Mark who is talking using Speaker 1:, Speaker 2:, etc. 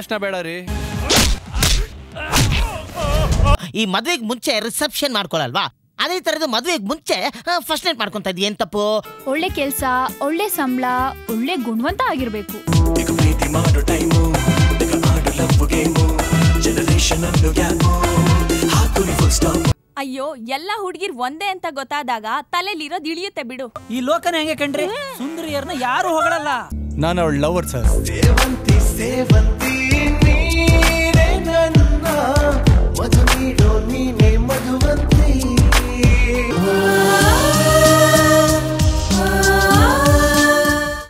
Speaker 1: ತಕ್ಷಣ ಬೇಡ ರೀ.
Speaker 2: ಈ ಮದ್ವೆಗೆ ಮುಂಚೆ ರಿಸೆಪ್ಷನ್ ಮಾಡ್ಕೊಳಲ್ವಾ, ಅದೇ ತರದ ಮದ್ವೆಗೆ ಮುಂಚೆ ಫಸ್ಟ್ ನೈಟ್ ಮಾಡ್ಕೊಂತ ಇದ್ ಏನ್ ತಪ್ಪು?
Speaker 3: ಒಳ್ಳೆ ಕೆಲ್ಸ, ಒಳ್ಳೆ ಸಂಬಳ, ಒಳ್ಳೆ ಗುಣವಂತ ಆಗಿರ್ಬೇಕು.
Speaker 4: ಅಯ್ಯೋ, ಎಲ್ಲ ಹುಡುಗಿರ್ ಒಂದೇ ಅಂತ ಗೊತ್ತಾದಾಗ ತಲೆಲಿರೋದ್ ಇಳಿಯುತ್ತೆ ಬಿಡು.
Speaker 5: ಈ ಲೋಕನ ಹೆಂಗೆ ಕಂಡ್ರೆ ಸುಂದರಿಯರ್ನ ಯಾರು ಹೊಗಳಲ್ಲ.
Speaker 1: ನಾನು ಅವಳ ಲವರ್ ಸರ್. ಮಧು ನೀಡೋ ನೀನೆ ಮಧುವಂತಿ.